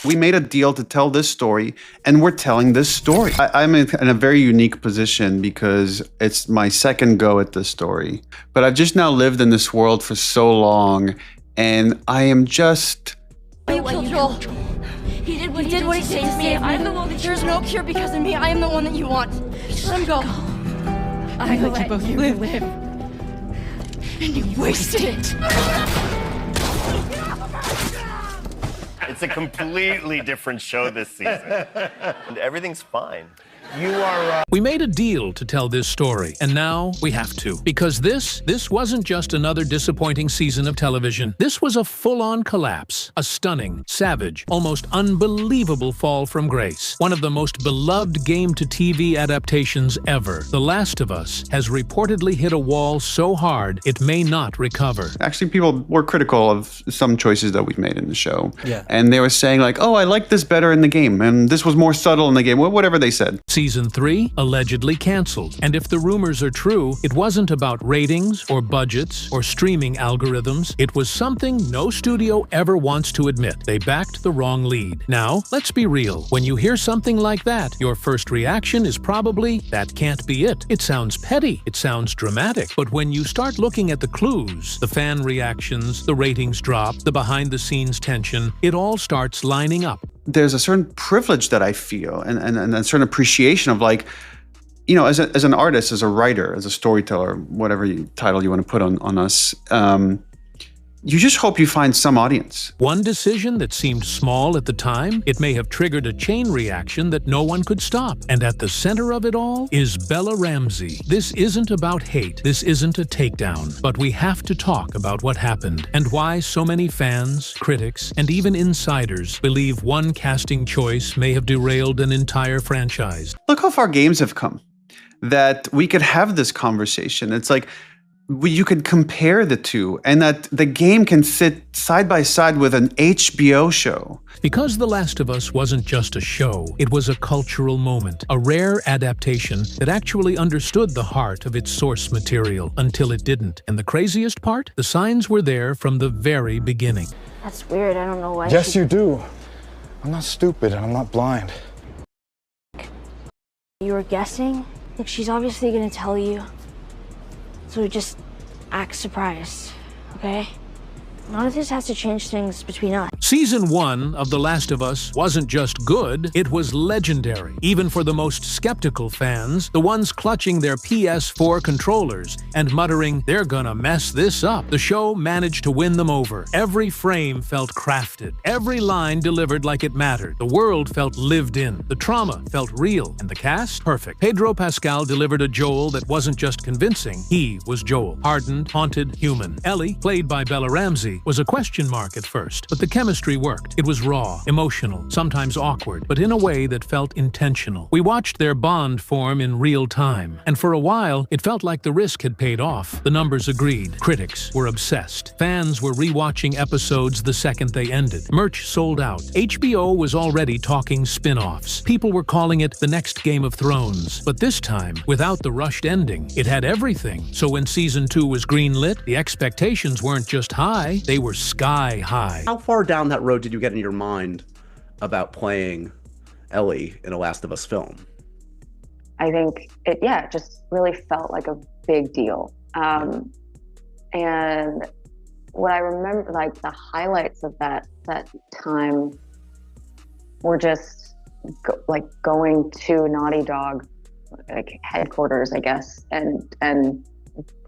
We made a deal to tell this story, and we're telling this story. I'm in a very unique position because it's my second go at this story. But I've just now lived in this world for so long, and I am just... You killed Joel. He did what he saved me. I'm the one that there's no cure because of me. I am the one that you want. Just let him go. I let you both live. And you wasted it. It's a completely different show this season. And everything's fine. We made a deal to tell this story, and now we have to. Because this wasn't just another disappointing season of television. This was a full-on collapse. A stunning, savage, almost unbelievable fall from grace. One of the most beloved game-to-TV adaptations ever. The Last of Us has reportedly hit a wall so hard it may not recover. Actually, people were critical of some choices that we've made in the show. Yeah. And they were saying like, oh, I like this better in the game, and this was more subtle in the game, whatever they said. Season 3 allegedly canceled. And if the rumors are true, it wasn't about ratings or budgets or streaming algorithms. It was something no studio ever wants to admit. They backed the wrong lead. Now, let's be real. When you hear something like that, your first reaction is probably, that can't be it. It sounds petty. It sounds dramatic. But when you start looking at the clues, the fan reactions, the ratings drop, the behind-the-scenes tension, it all starts lining up. There's a certain privilege that I feel and a certain appreciation of like, you know, as an artist, as a writer, as a storyteller, whatever title you want to put on us, you just hope you find some audience. One decision that seemed small at the time, it may have triggered a chain reaction that no one could stop. And at the center of it all is Bella Ramsey. This isn't about hate. This isn't a takedown. But we have to talk about what happened and why so many fans, critics, and even insiders believe one casting choice may have derailed an entire franchise. Look how far games have come, that we could have this conversation. It's like, you could compare the two, and that the game can sit side by side with an HBO show. Because The Last of Us wasn't just a show, it was a cultural moment, a rare adaptation that actually understood the heart of its source material until it didn't. And the craziest part? The signs were there from the very beginning. That's weird. I don't know why. Yes, you do. I'm not stupid and I'm not blind. You were guessing? Like, she's obviously gonna tell you. So just act surprised, okay? None of this has to change things between us. Season 1 of The Last of Us wasn't just good, it was legendary. Even for the most skeptical fans, the ones clutching their PS4 controllers and muttering, they're gonna mess this up. The show managed to win them over. Every frame felt crafted. Every line delivered like it mattered. The world felt lived in. The trauma felt real. And the cast? Perfect. Pedro Pascal delivered a Joel that wasn't just convincing. He was Joel. Hardened, haunted, human. Ellie, played by Bella Ramsey, was a question mark at first, but the chemistry worked. It was raw, emotional, sometimes awkward, but in a way that felt intentional. We watched their bond form in real time, and for a while, it felt like the risk had paid off. The numbers agreed. Critics were obsessed. Fans were rewatching episodes the second they ended. Merch sold out. HBO was already talking spin-offs. People were calling it the next Game of Thrones. But this time, without the rushed ending, it had everything. So when Season 2 was greenlit, the expectations weren't just high, they were sky high. How far down that road did you get in your mind about playing Ellie in a Last of Us film? I think it just really felt like a big deal. And what I remember, like the highlights of that time were just going to Naughty Dog headquarters, I guess, and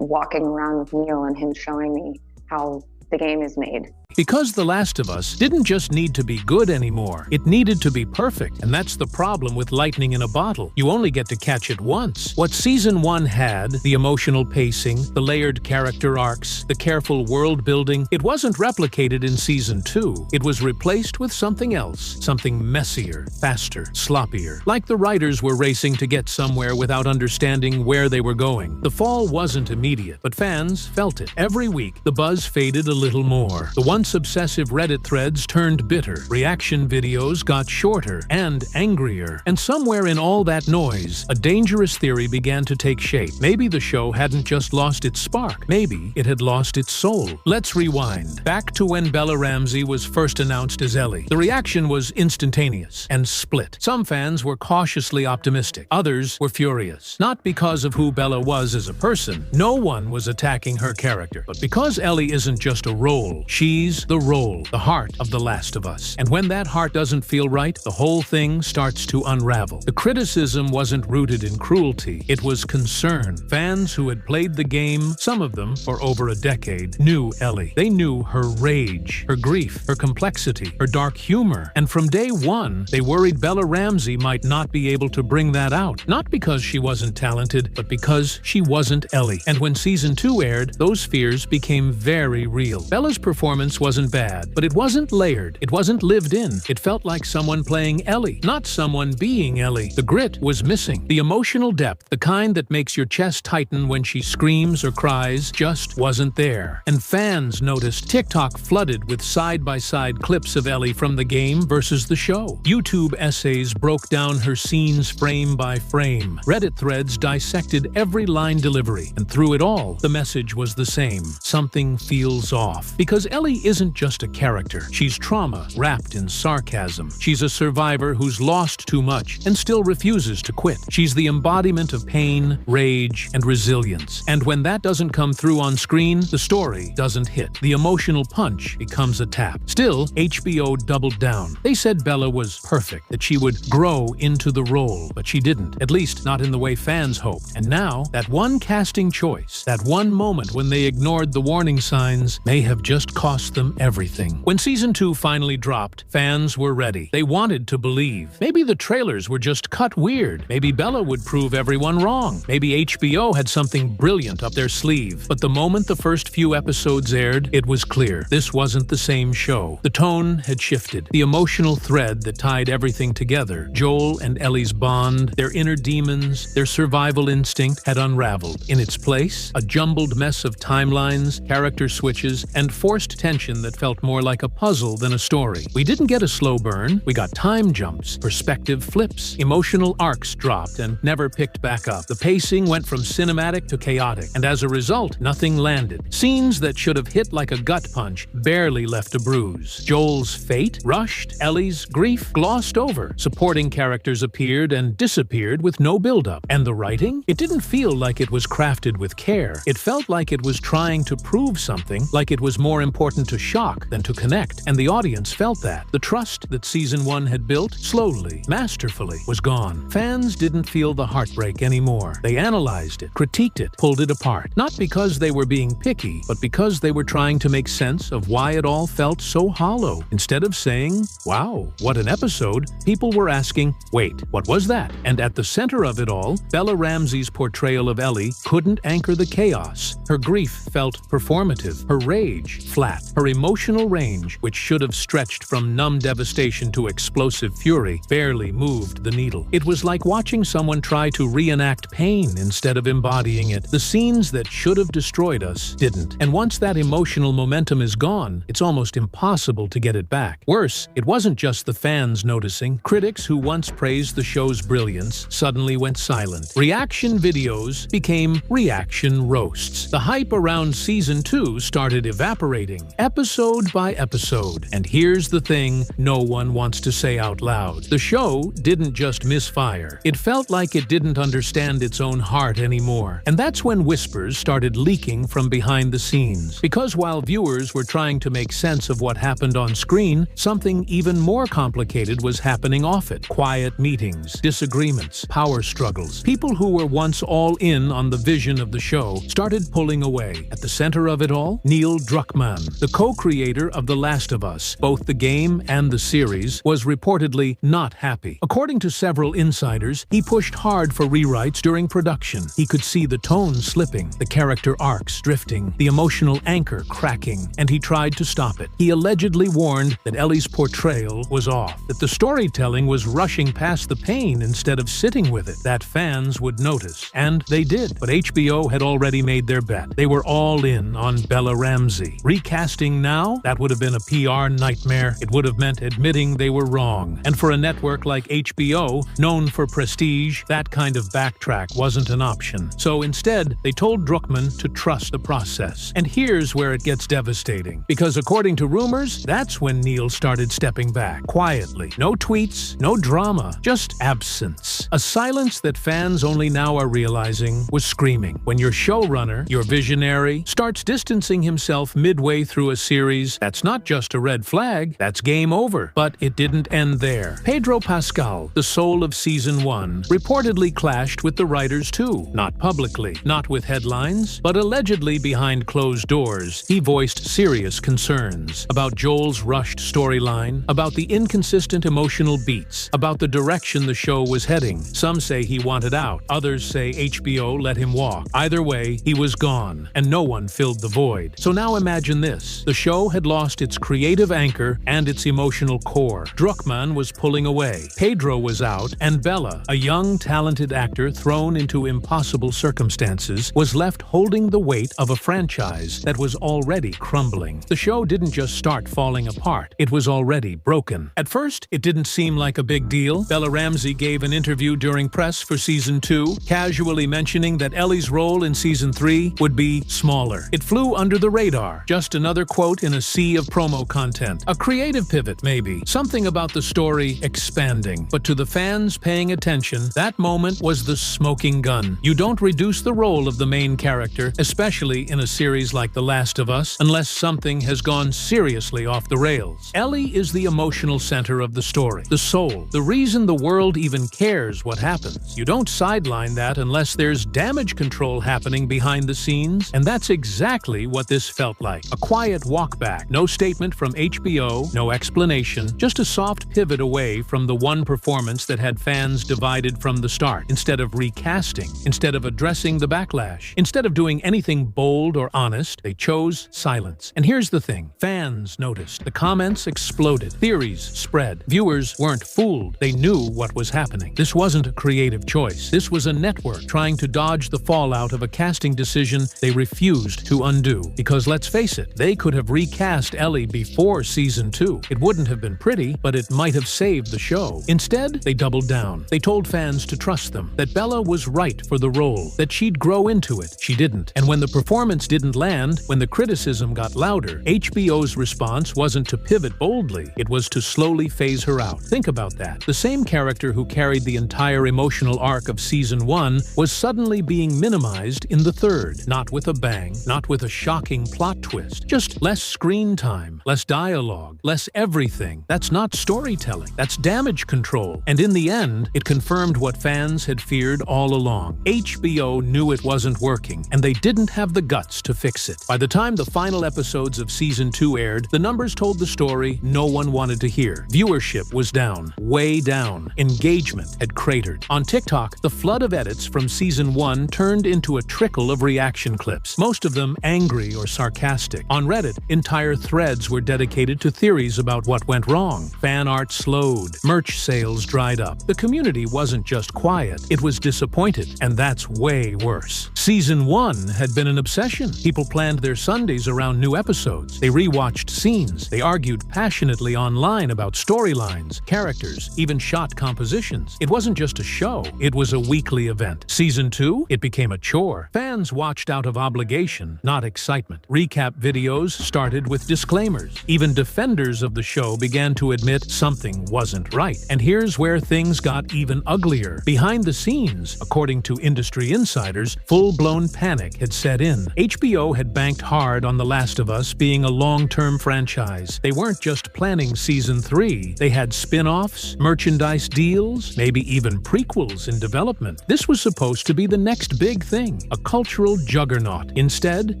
walking around with Neil and him showing me how the game is made. Because The Last of Us didn't just need to be good anymore, it needed to be perfect, and that's the problem with lightning in a bottle. You only get to catch it once. What Season 1 had, the emotional pacing, the layered character arcs, the careful world building, it wasn't replicated in Season 2. It was replaced with something else, something messier, faster, sloppier. Like the writers were racing to get somewhere without understanding where they were going. The fall wasn't immediate, but fans felt it. Every week, the buzz faded a little more. The once once obsessive Reddit threads turned bitter, reaction videos got shorter and angrier, and somewhere in all that noise, a dangerous theory began to take shape. Maybe the show hadn't just lost its spark, maybe it had lost its soul. Let's rewind, back to when Bella Ramsey was first announced as Ellie. The reaction was instantaneous and split. Some fans were cautiously optimistic, others were furious. Not because of who Bella was as a person, no one was attacking her character, but because Ellie isn't just a role, she's the role, the heart of The Last of Us. And when that heart doesn't feel right, the whole thing starts to unravel. The criticism wasn't rooted in cruelty, it was concern. Fans who had played the game, some of them for over a decade, knew Ellie. They knew her rage, her grief, her complexity, her dark humor. And from day one, they worried Bella Ramsey might not be able to bring that out. Not because she wasn't talented, but because she wasn't Ellie. And when season 2 aired, those fears became very real. Bella's performance wasn't bad, but it wasn't layered. It wasn't lived in. It felt like someone playing Ellie, not someone being Ellie. The grit was missing. The emotional depth, the kind that makes your chest tighten when she screams or cries, just wasn't there. And fans noticed. TikTok flooded with side-by-side clips of Ellie from the game versus the show. YouTube essays broke down her scenes frame by frame. Reddit threads dissected every line delivery. And through it all, the message was the same. Something feels off. Because Ellie isn't just a character. She's trauma wrapped in sarcasm. She's a survivor who's lost too much and still refuses to quit. She's the embodiment of pain, rage, and resilience. And when that doesn't come through on screen, the story doesn't hit. The emotional punch becomes a tap. Still, HBO doubled down. They said Bella was perfect, that she would grow into the role, but she didn't, at least not in the way fans hoped. And now, that one casting choice, that one moment when they ignored the warning signs, may have just cost them everything. When season 2 finally dropped, fans were ready. They wanted to believe. Maybe the trailers were just cut weird. Maybe Bella would prove everyone wrong. Maybe HBO had something brilliant up their sleeve. But the moment the first few episodes aired, it was clear. This wasn't the same show. The tone had shifted. The emotional thread that tied everything together, Joel and Ellie's bond, their inner demons, their survival instinct, had unraveled. In its place, a jumbled mess of timelines, character switches, and forced tension that felt more like a puzzle than a story. We didn't get a slow burn. We got time jumps, perspective flips, emotional arcs dropped and never picked back up. The pacing went from cinematic to chaotic, and as a result, nothing landed. Scenes that should have hit like a gut punch barely left a bruise. Joel's fate rushed, Ellie's grief glossed over. Supporting characters appeared and disappeared with no build-up. And the writing? It didn't feel like it was crafted with care. It felt like it was trying to prove something, like it was more important to shock than to connect. And the audience felt that. The trust that season 1 had built, slowly, masterfully, was gone. Fans didn't feel the heartbreak anymore. They analyzed it, critiqued it, pulled it apart. Not because they were being picky, but because they were trying to make sense of why it all felt so hollow. Instead of saying, "Wow, what an episode," people were asking, "Wait, what was that?" And at the center of it all, Bella Ramsey's portrayal of Ellie couldn't anchor the chaos. Her grief felt performative, her rage flat, her emotional range, which should have stretched from numb devastation to explosive fury, barely moved the needle. It was like watching someone try to reenact pain instead of embodying it. The scenes that should have destroyed us didn't. And once that emotional momentum is gone, it's almost impossible to get it back. Worse, it wasn't just the fans noticing. Critics who once praised the show's brilliance suddenly went silent. Reaction videos became reaction roasts. The hype around season 2 started evaporating, episode by episode. And here's the thing no one wants to say out loud. The show didn't just misfire. It felt like it didn't understand its own heart anymore. And that's when whispers started leaking from behind the scenes. Because while viewers were trying to make sense of what happened on screen, something even more complicated was happening off it. Quiet meetings, disagreements, power struggles. People who were once all in on the vision of the show started pulling away. At the center of it all, Neil Druckmann, the co-creator of The Last of Us, both the game and the series, was reportedly not happy. According to several insiders, he pushed hard for rewrites during production. He could see the tone slipping, the character arcs drifting, the emotional anchor cracking, and he tried to stop it. He allegedly warned that Ellie's portrayal was off, that the storytelling was rushing past the pain instead of sitting with it, that fans would notice. And they did. But HBO had already made their bet. They were all in on Bella Ramsey, recasting reporting now, that would have been a PR nightmare. It would have meant admitting they were wrong. And for a network like HBO, known for prestige, that kind of backtrack wasn't an option. So instead, they told Druckmann to trust the process. And here's where it gets devastating. Because according to rumors, that's when Neil started stepping back, quietly. No tweets, no drama, just absence. A silence that fans only now are realizing was screaming. When your showrunner, your visionary, starts distancing himself midway through a series, that's not just a red flag, that's game over. But it didn't end there. Pedro Pascal, the soul of Season 1, reportedly clashed with the writers too. Not publicly, not with headlines, but allegedly behind closed doors. He voiced serious concerns about Joel's rushed storyline, about the inconsistent emotional beats, about the direction the show was heading. Some say he wanted out, others say HBO let him walk. Either way, he was gone, and no one filled the void. So now imagine this. The show had lost its creative anchor and its emotional core. Druckmann was pulling away, Pedro was out, and Bella, a young, talented actor thrown into impossible circumstances, was left holding the weight of a franchise that was already crumbling. The show didn't just start falling apart, it was already broken. At first, it didn't seem like a big deal. Bella Ramsey gave an interview during press for Season 2, casually mentioning that Ellie's role in Season 3 would be smaller. It flew under the radar, just another quote in a sea of promo content. A creative pivot, maybe. Something about the story expanding. But to the fans paying attention, that moment was the smoking gun. You don't reduce the role of the main character, especially in a series like The Last of Us, unless something has gone seriously off the rails. Ellie is the emotional center of the story, the soul, the reason the world even cares what happens. You don't sideline that unless there's damage control happening behind the scenes, and that's exactly what this felt like. A quiet walk back, no statement from HBO, no explanation, just a soft pivot away from the one performance that had fans divided from the start. Instead of recasting, instead of addressing the backlash, instead of doing anything bold or honest, they chose silence. And here's the thing, fans noticed. The comments exploded, theories spread. Viewers weren't fooled, they knew what was happening. This wasn't a creative choice. This was a network trying to dodge the fallout of a casting decision they refused to undo. Because let's face it, they could have recast Ellie before Season 2. It wouldn't have been pretty, but it might have saved the show. Instead, they doubled down. They told fans to trust them, that Bella was right for the role, that she'd grow into it. She didn't. And when the performance didn't land, when the criticism got louder, HBO's response wasn't to pivot boldly, it was to slowly phase her out. Think about that. The same character who carried the entire emotional arc of Season 1 was suddenly being minimized in the third. Not with a bang, not with a shocking plot twist, just less screen time, less dialogue, less everything. That's not storytelling, that's damage control. And in the end, it confirmed what fans had feared all along. HBO knew it wasn't working, and they didn't have the guts to fix it. By the time the final episodes of Season 2 aired, the numbers told the story no one wanted to hear. Viewership was down, way down. Engagement had cratered. On TikTok, the flood of edits from Season 1 turned into a trickle of reaction clips, most of them angry or sarcastic. On Reddit, entire threads were dedicated to theories about what went wrong. Fan art slowed, merch sales dried up. The community wasn't just quiet, it was disappointed, and that's way worse. Season 1 had been an obsession. People planned their Sundays around new episodes. They rewatched scenes. They argued passionately online about storylines, characters, even shot compositions. It wasn't just a show, it was a weekly event. Season 2, it became a chore. Fans watched out of obligation, not excitement. Recap videos started with disclaimers. Even defenders of the show began to admit something wasn't right. And here's where things got even uglier. Behind the scenes, according to industry insiders, full-blown panic had set in. HBO had banked hard on The Last of Us being a long-term franchise. They weren't just planning Season 3. They had spin-offs, merchandise deals, maybe even prequels in development. This was supposed to be the next big thing, a cultural juggernaut. Instead,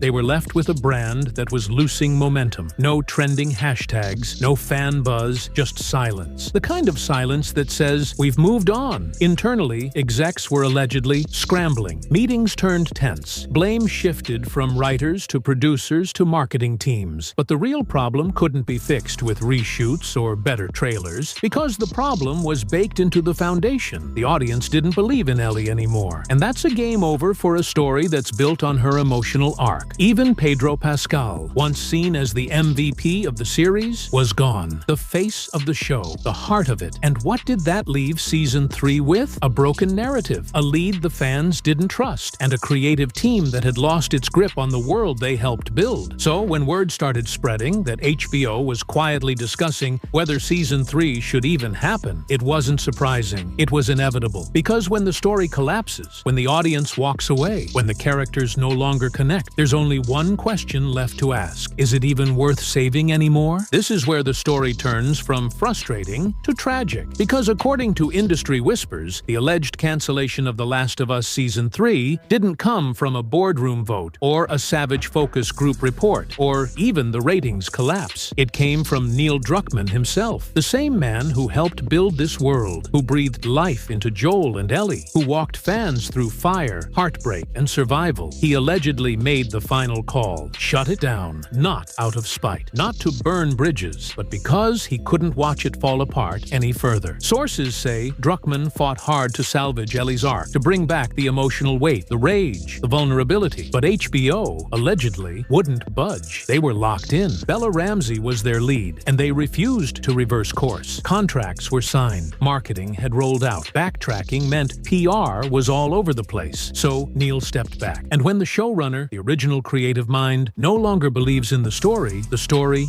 they were left with a brand that was losing momentum. No trending hashtags, no fan buzz, just silence. The kind of silence that says, we've moved on. Internally, execs were allegedly scrambling. Meetings turned tense. Blame shifted from writers to producers to marketing teams. But the real problem couldn't be fixed with reshoots or better trailers, because the problem was baked into the foundation. The audience didn't believe in Ellie anymore. And that's a game over for a story that's built on her emotional arc. Even Pedro Pascal, once once seen as the MVP of the series, was gone. The face of the show, the heart of it. And what did that leave Season 3 with? A broken narrative, a lead the fans didn't trust, and a creative team that had lost its grip on the world they helped build. So when word started spreading that HBO was quietly discussing whether Season 3 should even happen, it wasn't surprising. It was inevitable. Because when the story collapses, when the audience walks away, when the characters no longer connect, there's only one question left to ask. Is it even worth saving anymore? This is where the story turns from frustrating to tragic. Because according to industry whispers, the alleged cancellation of The Last of Us Season 3 didn't come from a boardroom vote, or a Savage focus group report, or even the ratings collapse. It came from Neil Druckmann himself, the same man who helped build this world, who breathed life into Joel and Ellie, who walked fans through fire, heartbreak, and survival. He allegedly made the final call. Shut it down, not out of spite, not to burn bridges, but because he couldn't watch it fall apart any further. Sources say Druckmann fought hard to salvage Ellie's arc, to bring back the emotional weight, the rage, the vulnerability. But HBO, allegedly, wouldn't budge. They were locked in. Bella Ramsey was their lead, and they refused to reverse course. Contracts were signed. Marketing had rolled out. Backtracking meant PR was all over the place. So Neil stepped back. And when the showrunner, the original creative mind, no longer believes in the story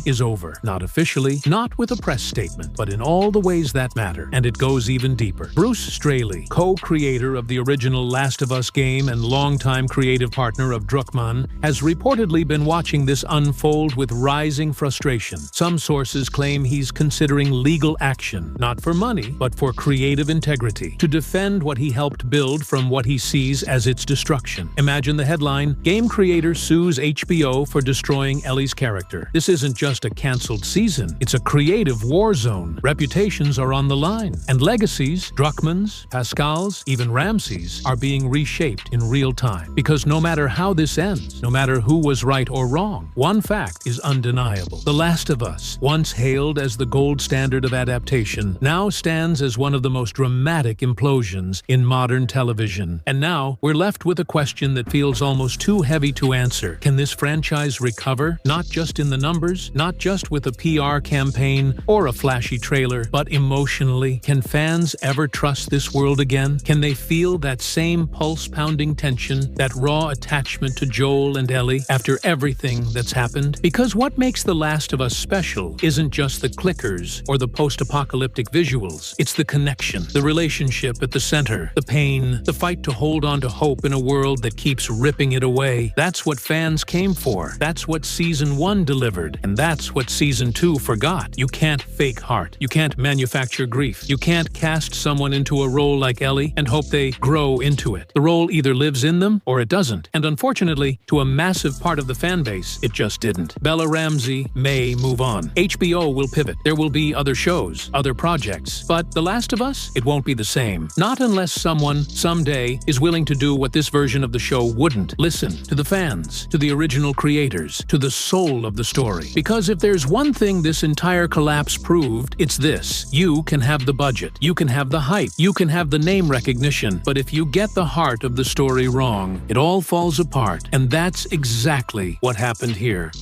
is over. Not officially, not with a press statement, but in all the ways that matter. And it goes even deeper. Bruce Straley, co-creator of the original Last of Us game and longtime creative partner of Druckmann, has reportedly been watching this unfold with rising frustration. Some sources claim he's considering legal action, not for money, but for creative integrity, to defend what he helped build from what he sees as its destruction. Imagine the headline, "Game creator sues HBO for destroying Ellie's character." This isn't just a cancelled season, it's a creative war zone. Reputations are on the line, and legacies, Druckmann's, Pascal's, even Ramsay's, are being reshaped in real time. Because no matter how this ends, no matter who was right or wrong, one fact is undeniable. The Last of Us, once hailed as the gold standard of adaptation, now stands as one of the most dramatic implosions in modern television. And now, we're left with a question that feels almost too heavy to answer. Can this franchise recover? Not just in the numbers, not just with a PR campaign or a flashy trailer, but emotionally. Can fans ever trust this world again? Can they feel that same pulse-pounding tension, that raw attachment to Joel and Ellie after everything that's happened? Because what makes The Last of Us special isn't just the clickers or the post-apocalyptic visuals. It's the connection, the relationship at the center, the pain, the fight to hold on to hope in a world that keeps ripping it away. That's what fans came for. That's what Season 1 delivered. And that's what Season 2 forgot. You can't fake heart. You can't manufacture grief. You can't cast someone into a role like Ellie and hope they grow into it. The role either lives in them or it doesn't. And unfortunately, to a massive part of the fan base, it just didn't. Bella Ramsey may move on. HBO will pivot. There will be other shows, other projects. But The Last of Us, it won't be the same. Not unless someone, someday, is willing to do what this version of the show wouldn't. Listen to the fans, to the original creators, to the soul of the story. Because if there's one thing this entire collapse proved, it's this. You can have the budget. You can have the hype. You can have the name recognition. But if you get the heart of the story wrong, it all falls apart. And that's exactly what happened here.